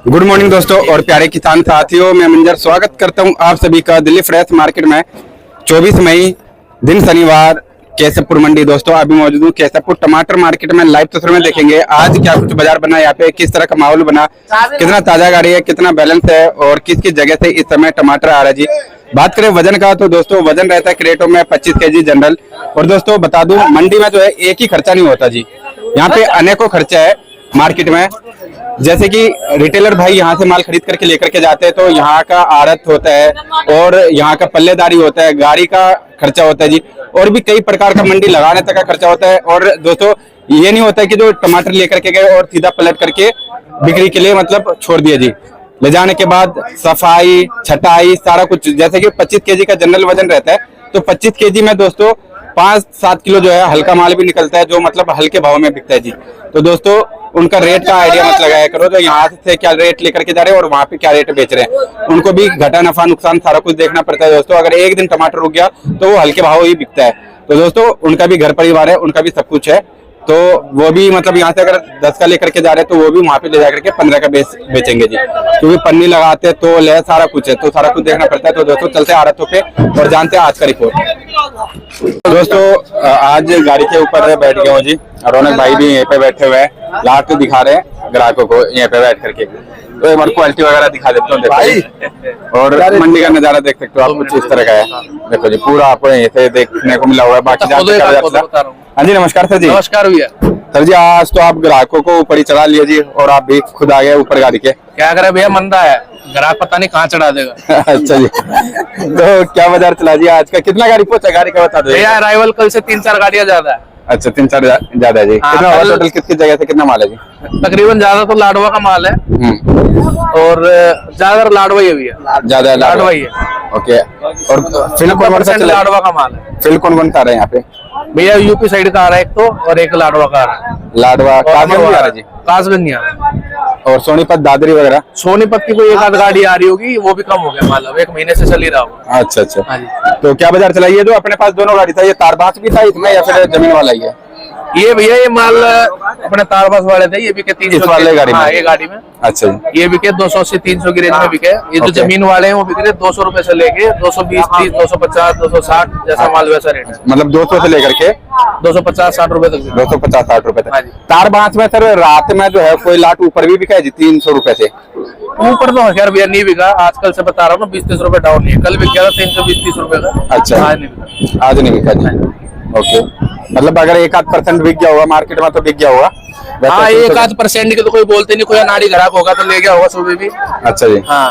Good morning दोस्तों और प्यारे किसान साथियों, मैं मंजर स्वागत करता हूं आप सभी का दिल्ली फ्रेश मार्केट में। 24 मई दिन शनिवार केशवपुर मंडी। दोस्तों अभी मौजूद हूँ केशवपुर टमाटर मार्केट में। लाइव तस्वीर में देखेंगे आज क्या कुछ बाजार बना, यहाँ पे किस तरह का माहौल बना, कितना ताजा गाड़ी है, कितना बैलेंस है और किस किस जगह से इस समय टमाटर आ रहा है जी। बात करें वजन का तो दोस्तों वजन रहता है क्रेटों में 25 केजी जनरल। और दोस्तों बता दूं मंडी में जो है एक ही खर्चा नहीं होता जी, यहाँ पे अनेकों खर्चा है मार्केट में। जैसे कि रिटेलर भाई यहाँ से माल खरीद करके लेकर के जाते हैं तो यहाँ का आड़त होता है और यहाँ का पल्लेदारी होता है, गाड़ी का खर्चा होता है जी, और भी कई प्रकार का मंडी लगाने तक का खर्चा होता है। और दोस्तों ये नहीं होता है कि जो टमाटर लेकर के गए और सीधा पलट करके बिक्री के लिए मतलब छोड़ दिया जी। ले जाने के बाद सफाई छटाई सारा कुछ, जैसे कि 25 केजी का जनरल वजन रहता है तो 25 केजी में दोस्तों 5-7 किलो जो है हल्का माल भी निकलता है, जो मतलब हल्के भाव में बिकता है जी। तो दोस्तों उनका रेट का आइडिया मत लगाया करो, तो यहाँ से क्या रेट लेकर के जा रहे हैं और वहाँ पे क्या रेट बेच रहे हैं, उनको भी घटा नफा नुकसान सारा कुछ देखना पड़ता है दोस्तों। अगर एक दिन टमाटर रुक गया तो वो हल्के भाव ही बिकता है। तो दोस्तों उनका भी घर परिवार है, उनका भी सब कुछ है, तो वो भी मतलब यहाँ से अगर 10 का लेकर के जा रहे हैं तो वो भी वहाँ पे ले जाकर के 15 का बेचेंगे जी, क्योंकि पन्नी लगाते तो ले सारा कुछ है, तो सारा कुछ देखना पड़ता है। तो दोस्तों चलते आड़तों पे और जानते हैं आज का रिपोर्ट। दोस्तों आज गाड़ी के ऊपर बैठ गए हूँ जी, रौनक भाई भी यहीं पे बैठे हुए हैं, लाट तो दिखा रहे हैं ग्राहकों को यहीं पे बैठ करके। तो एक बार क्वालिटी वगैरह दिखा देता हूँ देखो, और मंडी का नजारा देख सकते हो आप, कुछ इस तरह का है। देखो जी पूरा आपको यहीं से देखने को मिला हुआ है। बाकी हाँ जी नमस्कार सर जी। नमस्कार भैया। सर जी आज तो आप ग्राहकों को ऊपर ही चढ़ा लिए जी, और आप भी खुद आ गए ऊपर गाड़ी के। क्या करे भैया, मंदा है, ग्राहक पता नहीं कहाँ चढ़ा देगा। अच्छा जी, तो क्या बाजार चला जी आज का, कितना गाड़ी पहुंचा, गाड़ी का बता दो भैया। अराइवल कल से 3-4 गाड़ियाँ ज्यादा है। अच्छा 3-4 ज्यादा है जी। कितना हुआ टोटल, कितनी जगह से कितना माल है जी? तकरीबन ज्यादा तो लाडवा का माल है और ज्यादा लाडवा ही है भैया, ज्यादा लाडवा ही है। ओके, और फिल कौन सा लाडवा का माल है। फिल कौन कौन सा आ रहा है यहाँ पे? भैया यूपी साइड का आ रहा है एक तो, और एक लाडवा का आ रहा है। लाडवा कासगंज आ रहा है जी, कासगंज आ रहा है। और सोनीपत दादरी वगैरह? सोनीपत की कोई एक आध गाड़ी आ रही होगी, वो भी कम हो गया माल, अब 1 महीने से चल ही रहा होगा। अच्छा अच्छा, तो क्या बाजार चला? ये जो अपने पास दोनों गाड़ी था, ये तारबास भी था इसमें या फिर जमीन वाला ही है? ये भैया ये माल अपने तारबास वाले थे, ये बिके 300 वाले गाड़ी में। हाँ, ये गाड़ी में। अच्छा जी, ये बिके 200 से 300 की रेंज में बिके। ये जो जमीन वाले हैं वो बिक रहे 200 रुपए से लेके 220, 30, 250, 260 जैसा माल वैसा रेट है। मतलब 200 से लेकर के 250-60 रुपए तक। 250-60 रुपए तक। तारबास में सर रात में जो है कोई लाट ऊपर भी बिका है जी 300 रुपए से? ऊपर तो खैर भैया नहीं बिका, आजकल से बता रहा हूँ ना, 20-30 रुपए डाउन नहीं है। कल बिक गया था 320-30 रुपए का। अच्छा, आज नहीं बिका। आज नहीं बिका जी। ओके, मतलब अगर 1-8% बिक गया होगा मार्केट में तो बिक गया होगा। हाँ 1-8% के तो कोई बोलते नहीं, कोई अनाड़ी ग्राहक होगा तो ले गया होगा सुबह भी। अच्छा जी, हाँ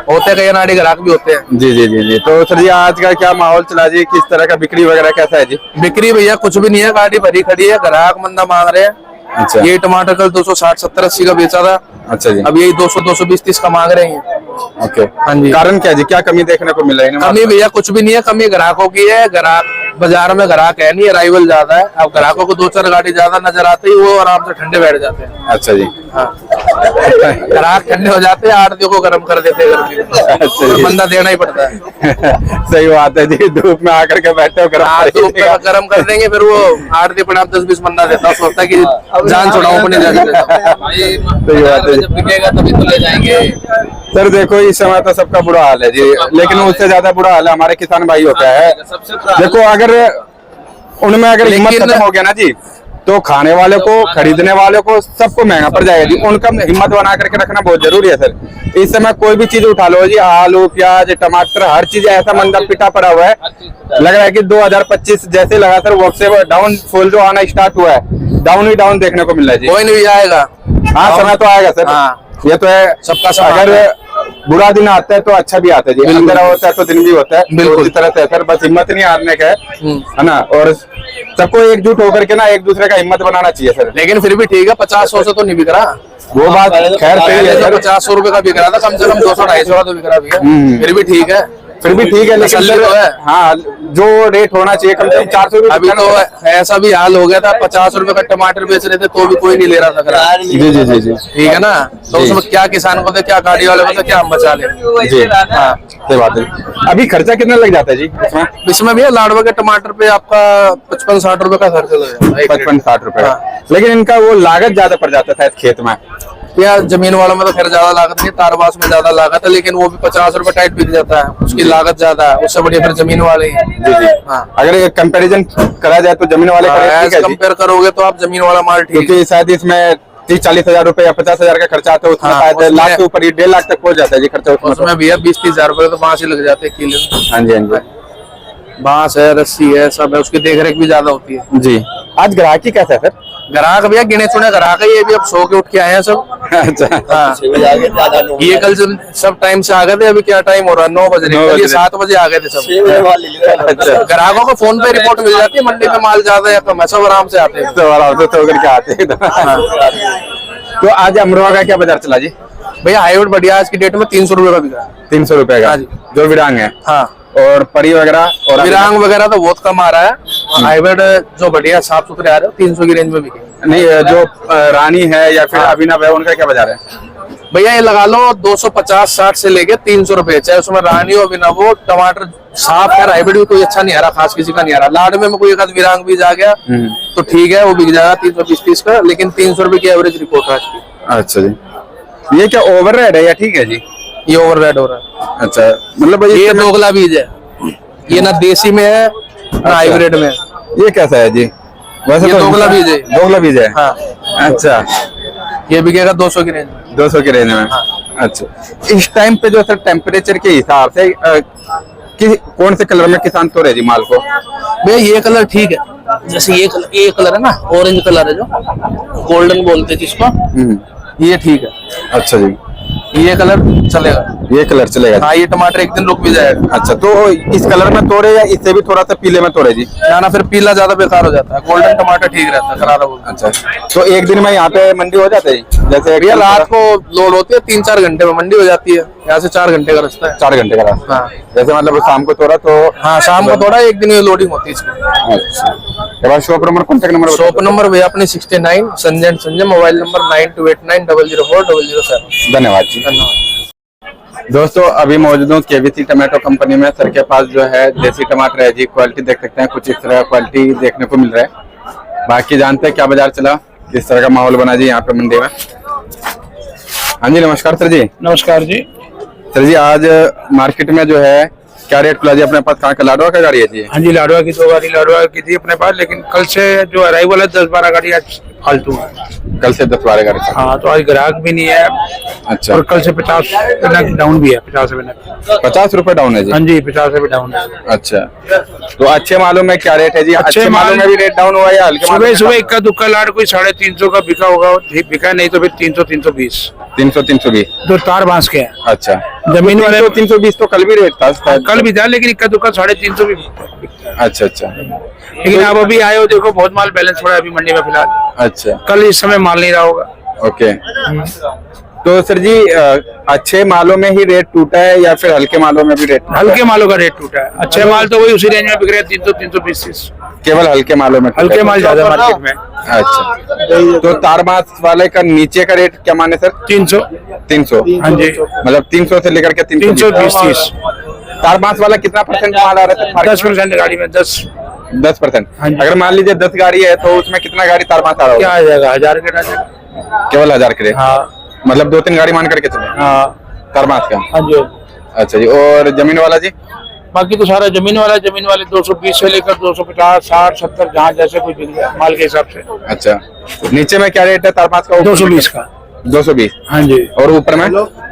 होते कई अनाड़ी ग्राहक भी होते हैं। जी जी जी जी। तो सर जी आज का क्या माहौल चला जी, किस तरह का बिक्री वगैरह कैसा है जी? बिक्री भैया कुछ भी नहीं है, गाड़ी भरी खड़ी है, ग्राहक मंदा मांग रहे हैं। अच्छा, ये टमाटर कल 260, 70, 80 का बेचा था। अच्छा जी, अब यही 200, 220, 30 का मांग रहे हैं। ओके, हाँ जी। कारण क्या जी, क्या कमी देखने को मिल रही है? कमी भैया कुछ भी नहीं है, कमी ग्राहकों की है। ग्राहक बाजार में ग्राहक है नहीं, अराइवल ज्यादा है। अब ग्राहकों को 2-4 गाड़ी ज्यादा नजर आती है, वो आराम से ठंडे बैठ जाते हैं। अच्छा जी, हाँ ग्राहक ठंडे हो जाते हैं, आड़तियों को गर्म कर देते हैं गर्मी में। अच्छा जी, बंदा देना ही पड़ता है। सही बात है जी, धूप में आकर के बैठे हो गर्म कर देंगे, फिर वो आड़ती पड़ा 10-20 बंदा देता है, सोचता है कि जान छुड़ाऊं अपने सही बात है, बिकेगा तभी तो ले जाएंगे। सर देखो इस समय तो सबका बुरा हाल है जी, लेकिन उससे ज्यादा बुरा हाल है हमारे किसान भाइयों का है। देखो अगर उनमें अगर हिम्मत खत्म हो गया ना जी, तो खाने वाले को, खरीदने वाले को, सबको महंगा पड़ जाएगा जी। उनका हिम्मत बना करके रखना बहुत जरूरी है सर। इस समय कोई भी चीज उठा लो जी, आलू, प्याज, टमाटर, हर चीज ऐसा मंदा पिटा पड़ा हुआ है। लग रहा है कि 2025 जैसे लगा सर वो से डाउन फॉल जो आना स्टार्ट हुआ है, डाउन ही डाउन देखने को मिल रहा है जी। कोई नहीं आएगा, हाँ समय तो आएगा सर। हाँ ये तो है सबका। अगर बुरा दिन आता है तो अच्छा भी आता है जी, अंधेरा होता है तो दिन भी होता है, बिल्कुल इस तरह से सर। बस हिम्मत नहीं हारने का है ना, और सबको एकजुट होकर के ना एक दूसरे का हिम्मत बनाना चाहिए सर। लेकिन फिर भी ठीक है, 50-100 से तो नहीं बिक रहा। वो बात खैर सही है सर, 50-100 रुपए का बिक रहा था, कम से कम 200-250 का तो बिक रहा भैया। फिर भी ठीक है, फिर भी ठीक है, लेकिन तो है। हाँ जो रेट होना चाहिए कम से कम 400 रुपए। अभी तो ऐसा भी हाल हो गया था, 50 रुपए का टमाटर बेच रहे थे तो भी कोई नहीं ले रहा था। जी जी जी जी, ठीक है ना, तो उसमें क्या किसान को थे, क्या गाड़ी वाले को थे, क्या हम बचा ले जी। हाँ सही बात है। अभी खर्चा कितना लग जाता है जी इसमें भैया? लाडवा के टमाटर पे आपका 55-60 रुपए का खर्चा लगेगा। 55-60 रुपए, लेकिन इनका वो लागत ज्यादा पड़ जाता था खेत में। यार जमीन वालों में तो खैर ज्यादा लागत नहीं, तारबास में ज्यादा लागत है, लेकिन वो भी 50 रुपए टाइट बिक जाता है, उसकी लागत ज्यादा है, उससे बढ़िया फिर जमीन वाले ही हैं। हाँ, अगर कंपैरिजन करा जाए तो जमीन वाले का रेट ठीक है जी? कंपेयर करोगे तो आप जमीन वाला माल ठीक है। क्योंकि शायद इसमें 30-40 हजार रुपए या 50 हजार का खर्चा आता है, उसमें हाँ, शायद उसमें- लाख के ऊपर 1.5 लाख तक पहुंच जाता है जी खर्चा उसमें। उसमें भैया 20-30 हजार रुपए तो बांस ही लग जाते हैं किले में। हाँ जी, हाँ जी, बांस है, रस्सी है, सब है, उसकी देख रेख भी ज्यादा होती है जी। आज ग्राहकी कैसा है सर? ग्राहक भैया गिने चुने ग्राहक है, ये भी अब सो के उठ के आए हैं सब। अच्छा, हाँ, ये कल सब टाइम से आ गए थे, अभी क्या टाइम हो रहा है, 9 बज रहे 9 हैं, बज ये रहे। 7 बजे आ गए थे सब। अच्छा, ग्राहकों को फोन पे रिपोर्ट मिल जाती है मंडी में माल ज्यादा है कम है, सब आराम से आते हैं। तो आराम से सो करके आते हैं तो आज अमरोहा का क्या बाजार चला जी? भैया हाईवुड बढ़िया आज की डेट में 300 रुपए का बिका। 300 रुपए का हाँ जी। जो विरांग है, हाँ, और परी वगैरह और विरांग वगैरह तो बहुत कम आ रहा है, हाईवुड जो बढ़िया साफ सुथरे आ रहे हैं 300 की रेंज में बिके। नहीं, जो रानी है या फिर अभिनव है, उनका क्या बाजार है? भैया ये लगा लो 250-60 से लेके 300 रुपए, चाहे उसमें रानी हो अभिनव हो, टमाटर साफ है, हाइब्रिड भी कोई अच्छा नहीं आ रहा, खास किसी का नहीं आ रहा। लाड में कोई एक आध विरांग बीज आ गया तो ठीक है, वो बिक जाएगा 320-30 का, लेकिन 300 रुपए की एवरेज रिपोर्ट है आज की। अच्छा जी, ये क्या ओवर रेड है या ठीक है जी? ये ओवर रेड हो रहा है। अच्छा, मतलब ये दोगला बीज है, ये ना देसी में है ना हाइब्रिड में है। ये कैसा है जी? वैसे ये तो दोगला बीज है। दोगला बीज है। हाँ, अच्छा, ये बिकेगा 200 की रेंज में। 200 के रेंज में। अच्छा, इस टाइम पे जो सर टेम्परेचर के हिसाब से कौन से कलर में किसान तोड़े जी माल को? भैया ये कलर ठीक है, जैसे ये कलर है ना, ऑरेंज कलर है जो गोल्डन बोलते हैं जिसको, ये ठीक है। अच्छा जी, ये कलर चलेगा। ये कलर चलेगा। हाँ, ये टमाटर एक दिन रुक भी जाएगा। अच्छा, तो इस कलर में तोड़े या इससे भी थोड़ा सा पीले में तोड़े जी? ना फिर पीला ज्यादा बेकार हो जाता है, गोल्डन टमाटर ठीक रहता है, करारा बोलते हैं। अच्छा, तो एक दिन में यहाँ पे मंडी हो जाता है जी? जैसे भैया रात को लोड होती है, 3-4 घंटे में मंडी हो जाती है, यहाँ से 4 घंटे का रास्ता है। 4 घंटे का रास्ता। हाँ। जैसे मतलब शाम को तोड़ा तो? हाँ, शाम को थोड़ा एक दिन लोडिंग होती है इसकी। अच्छा, के बाद shop number, contact number? Shop number भैया अपने 69 संजय, मोबाइल नंबर 9289004007। धन्यवाद जी। धन्यवाद। दोस्तों, अभी मौजूद हूँ केवीसी टमाटो कंपनी में। सर के पास जो है देसी टमाटर है जी, क्वालिटी देख सकते हैं, कुछ इस तरह क्वालिटी देखने को मिल रहा है। बाकी जानते हैं क्या बाजार चला, किस तरह का माहौल बना जी यहाँ पे मंडी में। हाँ जी, नमस्कार सर जी। नमस्कार जी। सर जी, आज मार्केट में जो है क्या रेट खुला जी अपने पास? कहाँ का लाडवा का गाड़ी है जी? हाँ जी, लाडवा की 2 गाड़ी लाडवा की थी अपने पास, लेकिन कल से जो अराइवल है 10-12 गाड़ी आज फालतू है। कल से 10-12 गाड़ी था। हाँ, तो आज ग्राहक भी नहीं है। अच्छा, और कल से 50 डाउन भी है, 50 रुपए। 50 रुपए डाउन है जी? हाँ जी, 50 रुपए डाउन है। अच्छा, तो अच्छे मालों में क्या रेट है जी? अच्छे मालों में भी रेट डाउन हुआ है या हल्के मालों सुबह में? सुबह इक्का दुक्का लाड कोई 350 का बिका होगा, बिका नहीं तो फिर 300-320। 300-320। तो तार बांस के हैं। अच्छा, जमीन वाले 320 तो कल भी रेट था शायद। कल भी था, लेकिन इक्का दुक्का 350 भी बिकता है। अच्छा अच्छा, लेकिन आप अभी आए हो, देखो बहुत माल बैलेंस पड़ा है अभी मंडी में फिलहाल। अच्छा, कल इस समय माल नहीं रहा होगा। ओके। तो सर जी, अच्छे मालों में ही रेट टूटा है या फिर हल्के मालों में भी रेट टूटा है? हल्के मालों का रेट टूटा है, अच्छे माल तो वही उसी रेंज में बिक रहे हैं, 300-320। केवल हल्के मालों में टूटा हल्के है? माल ज्यादा मार्केट में। अच्छा, तो तारबास वाले का नीचे का रेट क्या माने सर? 300। 300? हाँ जी, मतलब 300 से लेकर के 320-30। तारबास वाला कितना परसेंट माल आ रहा है? 10% गाड़ी में 10%। हाँ जी। अगर मान लीजिए 10 गाड़ी है तो उसमें कितना गाड़ी तारबास आ रहा क्या होगा? आ जाएगा, 1000 के आ जाएगा। केवल 1000 के रेट? हाँ। मतलब 2-3 गाड़ी मान करके चले हाँ। तारबास का? हाँ जी। अच्छा जी, और जमीन वाला जी? बाकी तो सारा जमीन वाले 220 से लेकर 250, 60, 70 जहाँ जैसे कोई बिक जाए माल के हिसाब से। अच्छा, नीचे में क्या रेट है तारबास का? 220 का। 220? हाँ जी। और ऊपर में?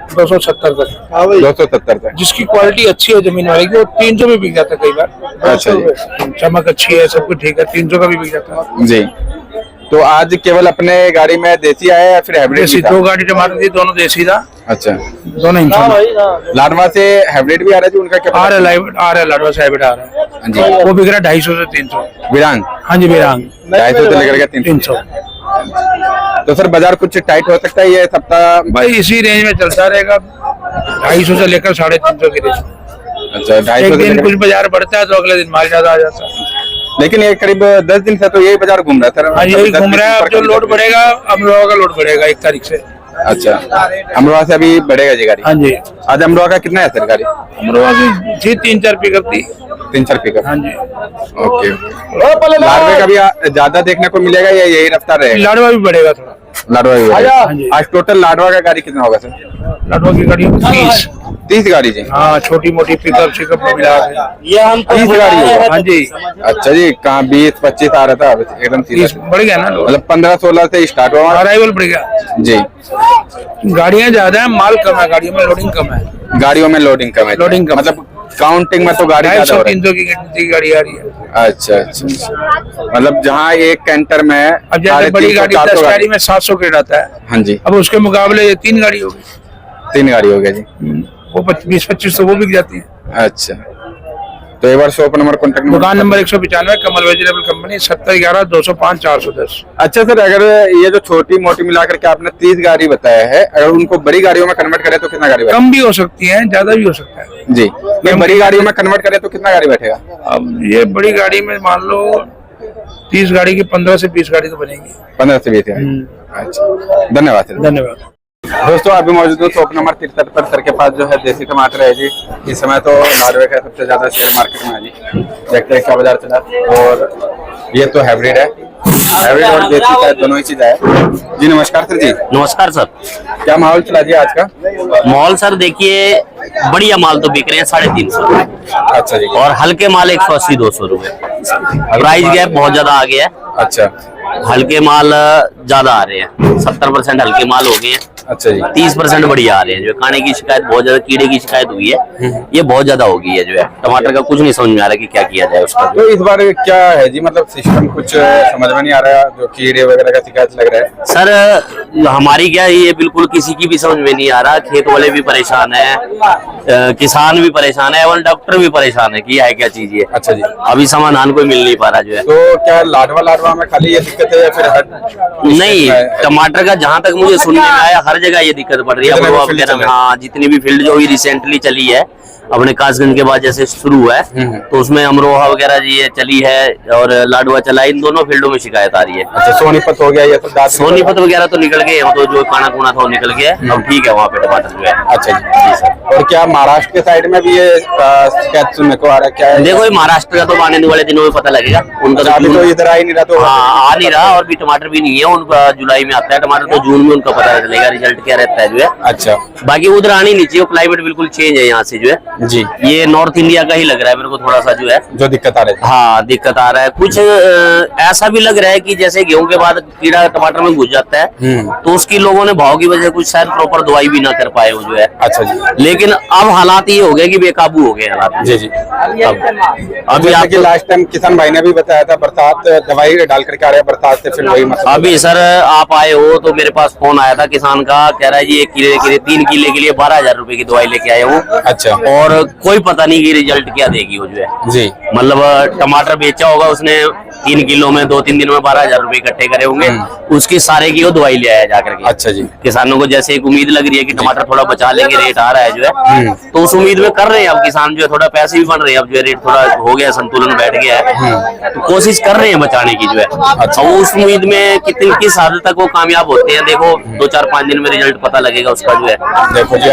270 तक। 270 तक। जिसकी क्वालिटी अच्छी है जमीन वाले की, वो 300 भी बिक जाता है कई बार। अच्छा जी। चमक अच्छी है, सब कुछ ठीक है, 300 का भी बिक जाता है जी। तो आज केवल अपने गाड़ी में देसी आया या फिर हाइब्रिड देसी। भी था? 2 गाड़ी टमाटर थी, दोनों देसी था। अच्छा, दोनों इंसान लाडवा से हाइब्रिड भी आ रहा है जी? उनका क्या आ रहा है लाडवा से हाइब्रिड आ रहा है जी। वो बिक रहा है 250 से 300। विरांग? हाँ जी, विरांग 250 से लेकर के 300। 300। तो सर बाजार कुछ टाइट हो सकता है ये सप्ताह? भाई इसी रेंज में चलता रहेगा, 250 से लेकर 350 की रेंज। अच्छा, 250 एक से दिन लेकर- कुछ बाजार बढ़ता है तो अगले दिन माल ज्यादा आ जाता है। लेकिन ये करीब 10 दिन से तो यही बाजार घूम रहा है सर। हाँ, यही 10 घूम रहा है। अब ऊपर जो कभी लोड 10 बढ़ेगा, अब लोगों का लोड बढ़ेगा 1 तारीख से। अच्छा, अमरोहा से अभी बढ़ेगा जी गाड़ी। हाँ जी, आज अमरोहा का कितना है सर गाड़ी? अमरोहा की थी 3-4 पिकअप थी। 3-4 पिकअप। हाँ जी, ओके, लाडवे का भी ज्यादा देखने को मिलेगा या यही रफ्तार रहेगा? लाडवा भी बढ़ेगा थोड़ा। लाडवा भी बढ़ेगा। हाँ जी। आज टोटल लाडवा का गाड़ी कितना होगा सर? लाडवा की गाड़ी 30। 30 गाड़ी जी। हाँ, छोटी मोटी पिकअप शिकअप में मिला के। ये हम 30 गाड़ी होगा। हाँ जी, अच्छा जी, कहाँ 20-25 आ रहा था, अब एकदम 30 30। बढ़ गया ना, मतलब 15-16 से स्टार्ट हुआ अराइवल बढ़ गया। जी। गाड़ियाँ ज्यादा है, माल कम है, गाड़ियों में लोडिंग कम है। गाड़ियों में लोडिंग कम है। लोडिंग कम। मतलब काउंटिंग में तो गाड़ी ज्यादा हो रही है। 250-300 की गिनती गाड़ी आ रही है। अच्छा अच्छा अच्छा। मतलब जहाँ एक कैंटर में अब जैसे बड़ी गाड़ी 10 गाड़ी में 700 क्रेट आता है, हाँ जी, अब उसके मुकाबले ये 3 गाड़ी होगी, 3 गाड़ी हो गया जी। वो 20-25 वो बिक जाती है। अच्छा, तो एक बार शॉप नंबर कॉन्टेक्ट दुकान नंबर 195 कमल वेजिटेबल कंपनी 7011-205-410। अच्छा सर, अगर ये जो छोटी मोटी मिलाकर के आपने 30 गाड़ी बताया है, अगर उनको बड़ी गाड़ियों में कन्वर्ट करें तो कितना गाड़ी बैठेगा? कम भी हो सकती है, ज्यादा भी हो सकता है जी, नहीं बड़ी गाड़ियों में कन्वर्ट करें तो कितना गाड़ी बैठेगा? अब ये बड़ी गाड़ी में मान लो 30 गाड़ी की 15 से 20 गाड़ी तो बनेगी। 15 से 20 गाड़ी। अच्छा, धन्यवाद सर। धन्यवाद। दोस्तों, अभी मौजूद हूँ शॉप नंबर 63 पर। सर के पास जो है देसी टमाटर है जी। इस समय तो लाडवे का सबसे ज्यादा शेयर मार्केट में है जी। देखते हैं क्या बाजार चला। और ये तो हाइब्रिड है, हाइब्रिड और देसी का दोनों ही चीज है जी। नमस्कार सर जी। नमस्कार सर। क्या माहौल चला जी आज का? मॉल सर देखिए, बढ़िया माल तो बिक रहे हैं 350। अच्छा जी। और हल्के माल 180-200 रुपए। प्राइस गैप बहुत ज्यादा आ गया है। अच्छा हल्के माल ज्यादा आ रहे हैं, 70% हल्के माल हो गए हैं, अच्छा जी। 30% बढ़िया आ रहे हैं। जो खाने की शिकायत बहुत ज्यादा, कीड़े की शिकायत हुई है, ये बहुत ज्यादा हो गई है। जो है टमाटर का कुछ नहीं समझ में आ रहा कि क्या किया जाए उसका। तो इस बार क्या है जी, मतलब सिस्टम कुछ समझ में नहीं आ रहा, जो कीड़े वगैरह का शिकायत लग रहा है सर हमारी क्या ये बिल्कुल किसी की भी समझ में नहीं आ रहा। खेत वाले भी परेशान है, किसान भी परेशान है, और डॉक्टर भी परेशान है कि यह है क्या चीज ये। अच्छा जी। अभी समाधान कोई मिल नहीं पा रहा जो है। तो क्या लाडवा में खाली ये दिक्कत है या फिर नहीं, टमाटर का जहाँ तक मुझे सुनने में आया हर जगह ये दिक्कत पड़ रही है। जितने भी अमरोहा फील्ड वगैरह में, चले। हाँ, जितनी भी फील्ड जो भी रिसेंटली चली है अपने कासगंज के बाद जैसे शुरू हुआ है, तो उसमें अमरोहा वगैरह जी ये चली है और लाडवा चला, इन दोनों फील्डों में शिकायत आ रही है। अच्छा, सोनीपत हो गया ये तो दाद सोनीपत वगैरह तो निकल गए, तो जो काना कूना था वो निकल गया, अब ठीक है वहाँ पे टमाटर जो है। अच्छा जी सर। और क्या महाराष्ट्र के साइड में भी ये शिकायत सुनने को आ रहा है? क्या है? देखो ये महाराष्ट्र का तो आने वाले दिनों में पता लगेगा उनका। अच्छा, अभी तो इधर आ ही नहीं रहा तो। हाँ, आ नहीं रहा, और भी टमाटर भी नहीं है उनका। जुलाई में आता है टमाटर, तो जून में उनका पता चलेगा रिजल्ट क्या रहता है जो है। अच्छा, बाकी उधर आनी नहीं चाहिए, क्लाइमेट बिल्कुल चेंज है यहाँ से जो है जी। ये नॉर्थ इंडिया का ही लग रहा है मेरे को थोड़ा सा जो है, जो दिक्कत आ रही है। हाँ दिक्कत आ रहा है। कुछ ऐसा भी लग रहा है कि जैसे गेहूं के बाद कीड़ा टमाटर में घुस जाता है, तो उसकी लोगों ने भाव की वजह कुछ शायद प्रॉपर दवाई भी ना कर पाए हो जो है। अच्छा जी। लेकिन अब हालात ये हो गए कि बेकाबू हो गए हालात। जी जी। अभी आपके लास्ट टाइम किसान भाई ने भी बताया था बरसात दवाई डाल करके आ रहे हैं, बरसात से फिर वही मसला। अभी सर आप आए हो तो मेरे पास फोन आया था किसान का, कह रहा है जी 1 किले के लिए 3 किले के लिए 12,000 रुपए की दवाई लेके आया हूँ। अच्छा। और कोई पता नहीं कि रिजल्ट क्या देगी वो जो है जी। मतलब टमाटर बेचा होगा उसने 3 किलो में 2-3 दिनों में 12,000 रुपए इकट्ठे करे होंगे, उसकी सारे की वो दवाई ले आया जाकर के। अच्छा जी। किसानों को जैसे एक उम्मीद लग रही है कि टमाटर थोड़ा बचा लेंगे, रेट आ रहा है जो है, तो उस उम्मीद में कर रहे हैं अब किसान जो है, थोड़ा पैसे भी बन रहे हैं अब जो है, रेट थोड़ा हो गया, संतुलन बैठ गया है, तो कोशिश कर रहे हैं बचाने की जो है। अच्छा। और उस उम्मीद में किस हद तक वो कामयाब होते हैं, देखो 2-4-5 दिन में रिजल्ट पता लगेगा उसका जो है। देखो जी,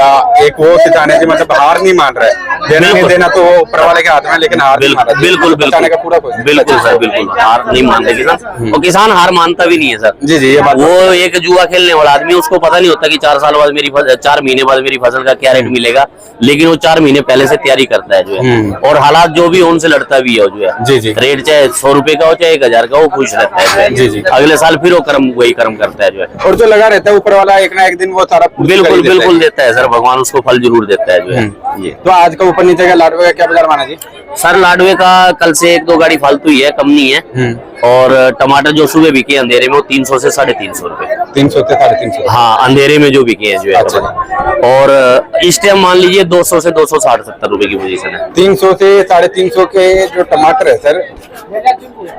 एक वो किसान है जी, मतलब हार नहीं मान रहा है, देना नहीं देना तो वो ऊपर वाले के हाथ में, लेकिन हार नहीं मान रहा है। बिल्कुल बचाने का पूरा कोशिश। बिल्कुल सर, बिल्कुल हार नहीं मानते किसान, और किसान हार मानता भी नहीं है सर। जी जी, ये बात वो एक जुआ खेलने वाला आदमी, उसको पता नहीं होता कि 4 साल बाद 4 महीने बाद मेरी फसल का क्या रेट मिलेगा, लेकिन वो 4 महीने पहले से तैयारी करता है जो है, और हालात जो भी उनसे लड़ता भी है जो है। जी जी। रेट चाहे 100 रुपए का हो चाहे 1,000 का, वो खुश रहता है जो है। जी जी। अगले साल फिर वो वही कर्म करता है जो है। और जो लगा रहता है ऊपर वाला, एक ना एक दिन वो सारा पूर्ति कर ही बिल्कुल देता है। बिल्कुल देता है सर, भगवान उसको फल जरूर देता है जो है ये। तो आज का ऊपर नीचे का लाडवे का क्या बाजार माना जी? सर लाडवे का कल से 1-2 गाड़ी फालतू ही है, कम नहीं है। और टमाटर जो सुबह बिके अंधेरे में वो 300 से 350 रुपए। 300 से 350। हाँ, अंधेरे में जो बिके हैं जो है। अच्छा। और इस टाइम मान लीजिए 200 से 260-70 रुपए की पोजीशन है। 300 से 350 के जो टमाटर है सर,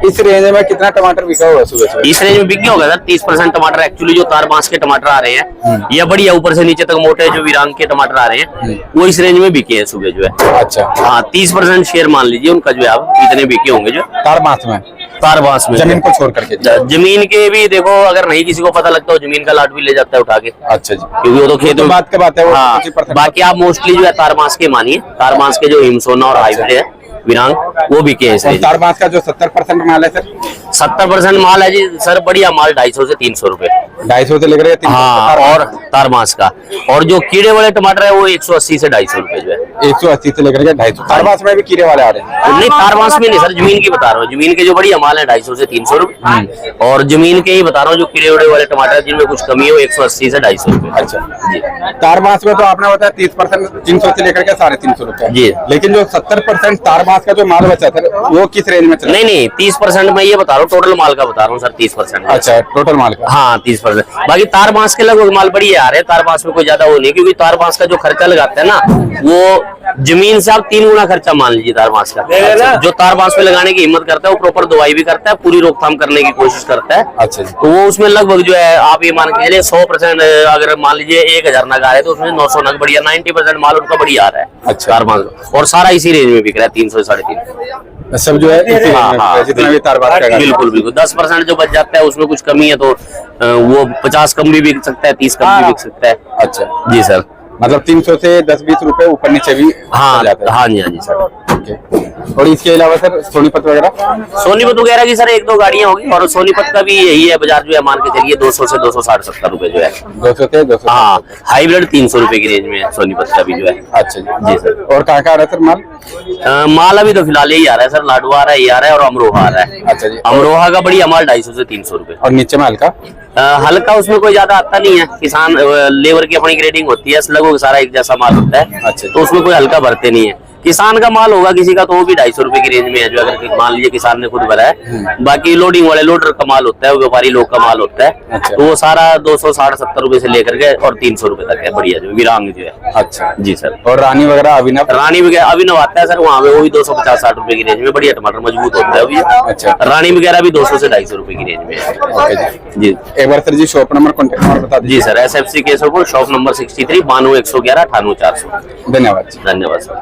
इस रेंज में कितना टमाटर बिका होगा सुबह सुबह? इस रेंज में बिक गया होगा सर 30% टमाटर। एक्चुअली जो तार बांस के टमाटर आ रहे हैं या बढ़िया ऊपर से नीचे तक मोटे जो विरांग के टमाटर आ रहे हैं, वो इस रेंज में बिके हैं सुबह जो है। अच्छा। हाँ, 30% शेयर मान लीजिए उनका जो है, अब इतने बिके होंगे जो तार बांस में। तारबास में जमीन को छोड़ करके जी। जमीन के भी देखो, अगर नहीं किसी को पता लगता हो जमीन का लाट भी ले जाता है उठा के, अच्छा जी, क्योंकि वो तो खेत तो में बात के बात है वो हाँ। 25% बाकी आप मोस्टली जो है तारबास के मानिए, तारबास के जो हिमसोना और हाइब्रिड है विरांग, वो बिके हैं और सर। तारबास का जो 70% माल है सर, 70% माल है जी सर, बढ़िया माल 250 से 300 रुपए। 250 से लेकर 300 हाँ, और तारबास का, और जो कीड़े वाले टमाटर है वो 180 से 250 रुपए जो है। 180 से लेकर के 250। तारबास में भी कीड़े वाले आ रहे हैं। नहीं, तारबास में नहीं सर, जमीन की बता रहा हूँ। जमीन के जो बढ़िया माल है 250 से 300 रुपए, और जमीन के ही बता रहा हूँ जो कीड़े उड़े वाले टमाटर जिनमें कुछ कमी हो 180 से 250 रुपए। अच्छा जी तारबास में तो आपने बताया 30% 300 से लेकर के 350 रुपए जी। लेकिन जो 70% तारबास का जो माल बचा सर वो किस रेंज में चला? नहीं 30% मैं ये बता रहा हूँ, टोटल माल का बता रहा हूँ सर, 30%। अच्छा टोटल माल का। हाँ 30%। बाकी तारबास के लगभग माल बढ़िया आ रहे हैं, तारबास में कोई ज्यादा वो नहीं, क्योंकि तारबास का जो खर्चा लगाते हैं ना, वो जमीन से आप 3 गुना खर्चा मान लीजिए तारबास का। जो तारबास पे लगाने की हिम्मत करता है वो प्रॉपर दवाई भी करता है, पूरी रोकथाम करने की कोशिश करता है। अच्छा जी। तो वो उसमें लगभग जो है आप ये मान के चलिए 100%, अगर मान लीजिए 1000 नग आ रहे हैं तो उसमें 900 नग बढ़िया, 90% माल उनका बढ़िया आ रहा है। अच्छा। तारबास का। और सारा इसी रेंज में बिक रहा है, 300 से 350। सब जो है इसी हाँ, रेंज में हाँ, जितना भी तारबास का बिल्कुल बिल्कुल 10% जो बच जाता है उसमें कुछ कमी है तो वो 50 कम भी बिक सकता है, 30 कम भी बिक सकता है। अच्छा जी सर। मतलब 300 से 10-20 रुपए ऊपर नीचे भी हाँ हो जाता है। हाँ जी हाँ जी सर। ओके। और इसके अलावा सर सोनीपत वगैरह? सोनीपत वगैरह की सर 1-2 गाड़ियां होगी, और सोनीपत का भी यही है बाजार जो है, मान के चलिए 200 से 260-70 रुपए जो है। 200 से 200। हाँ, हाइब्रिड 300 रुपए की रेंज में है सोनीपत का भी जो है। अच्छा जी सर। और कहाँ आ रहा है सर माल? माल अभी तो फिलहाल यही आ रहा है सर, लाडवा आ रहा है, ये आ रहा है, और अमरोहा आ रहा है। अच्छा जी। अमरोहा का बढ़िया माल 250 से 300 रुपए। और नीचे में हल्का? हल्का उसमें कोई ज्यादा आता नहीं है, किसान लेबर की अपनी ग्रेडिंग होती है, लगभग सारा एक जैसा माल होता है। अच्छा। तो उसमें कोई हल्का भरते नहीं है। किसान का माल होगा किसी का तो वो भी 250 रुपए की रेंज में है, जो अगर मान लीजिए किसान ने खुद भरा है। बाकी लोडिंग वाले लोडर का माल होता है, व्यापारी लोग का माल होता है। अच्छा। तो वो सारा 260-70 रुपए से लेकर के और 300 रुपए तक है, बढ़िया जो विरांग जो है। अच्छा जी सर। और रानी वगैरह अभिनव? रानी वगैरह अभिनव आता है सर, वहाँ पे वो भी 250-60 रुपए की रेंज में, बढ़िया टमाटर मजबूत होता है अभी। अच्छा। रानी वगैरह भी 200 से 250 रुपए की रेंज में है। ओके जी। जी एक बार सर जी शॉप नंबर कॉन्टेक्ट नंबर बता दीजिए। जी sir, SFC Kesarpur, shop number 63, 92 111 98 400। धन्यवाद जी। धन्यवाद सर।